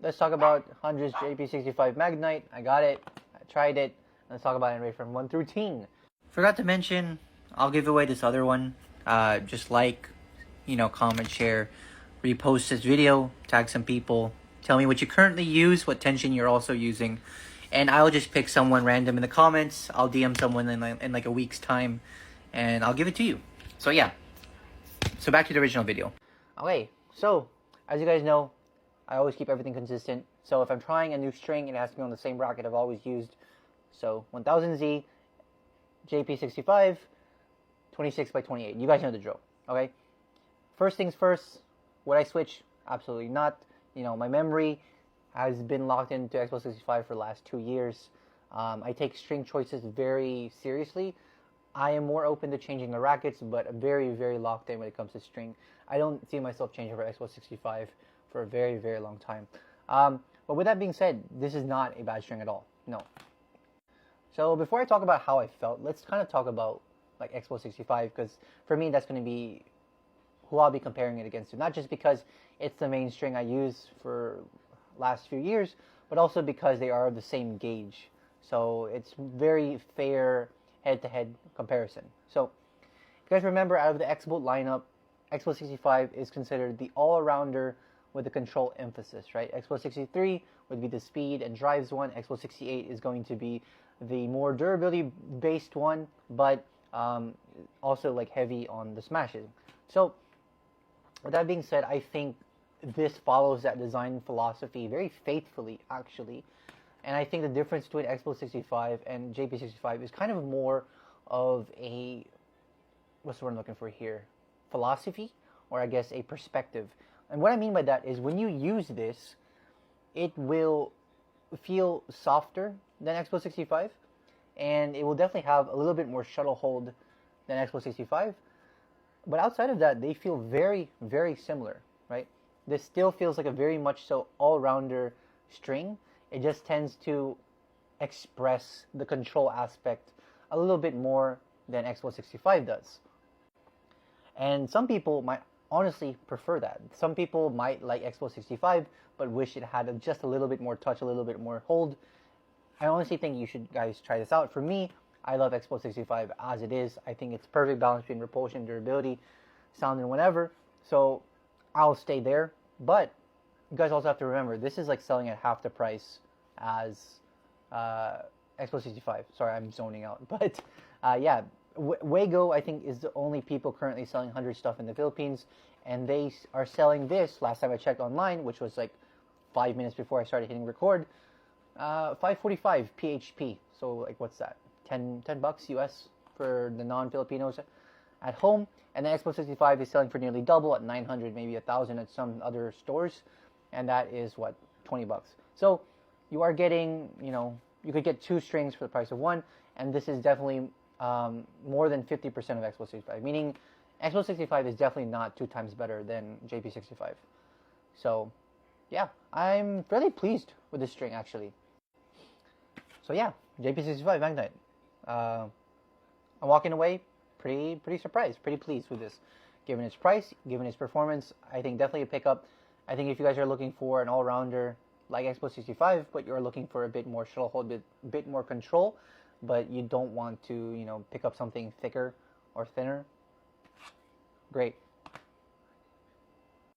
let's talk about hundreds JP65 Magnite. I got it. I tried it. Let's talk about it rate from 1 through 10. Forgot to mention, I'll give away this other one. Just like, comment, share, repost this video, tag some people. Tell me what you currently use, what tension you're also using. And I'll just pick someone random in the comments. I'll DM someone in like a week's time. And I'll give it to you. So yeah. So back to the original video. Okay, so as you guys know, I always keep everything consistent. So if I'm trying a new string, it has to be on the same bracket I've always used. So 1000Z, JP65, 26 by 28. You guys know the drill, okay? First things first, would I switch? Absolutely not. My memory has been locked into Exbolt65 for the last 2 years. I take string choices very seriously. I am more open to changing the rackets, but very, very locked in when it comes to string. I don't see myself changing for Exbolt65 for a very, very long time. But with that being said, this is not a bad string at all. No. So before I talk about how I felt, let's kind of talk about like Exbolt65, because for me that's going to be who I'll be comparing it against. Not just because it's the main string I use for last few years, but also because they are the same gauge. So it's very fair head-to-head comparison. So if you guys remember, out of the Exbolt lineup, Exbolt65 is considered the all-arounder with the control emphasis, right? Exbolt63 would be the speed and drives one. Exbolt68 is going to be the more durability-based one, but also like heavy on the smashing. So with that being said, I think this follows that design philosophy very faithfully, actually. And I think the difference between Exbolt65 and JP65 is kind of more of a, what's the word I'm looking for here? Philosophy, or I guess a perspective. And what I mean by that is when you use this, it will feel softer than Exbolt65, and it will definitely have a little bit more shuttle hold than Exbolt65. But outside of that, they feel very, very similar, right? This still feels like a very much so all-rounder string. It just tends to express the control aspect a little bit more than Exbolt65 does. And some people might honestly prefer that. Some people might like Exbolt65, but wish it had just a little bit more touch, a little bit more hold. I honestly think you should guys try this out. For me, I love Exbolt65 as it is. I think it's perfect balance between repulsion, durability, sound, and whatever. So I'll stay there. But you guys also have to remember, this is like selling at half the price as Exbolt65. Sorry, I'm zoning out. But yeah, Wago, I think, is the only people currently selling 100 stuff in the Philippines. And they are selling this, last time I checked online, which was like 5 minutes before I started hitting record, 545 PHP. So like, what's that? 10 bucks US for the non-Filipinos at home. And then Exbolt65 is selling for nearly double at 900, maybe 1,000 at some other stores. And that is what, 20 bucks. So you are getting, you could get 2 strings for the price of 1. And this is definitely more than 50% of Exbolt65, meaning Exbolt65 is definitely not 2 times better than JP65. So yeah, I'm fairly pleased with this string actually. So yeah, JP65 Magnite. I'm walking away pretty surprised, pretty pleased with this. Given its price, given its performance, I think definitely a pickup. I think if you guys are looking for an all-rounder like Exbolt65, but you're looking for a bit more shuttle hold, a bit more control, but you don't want to, pick up something thicker or thinner, great.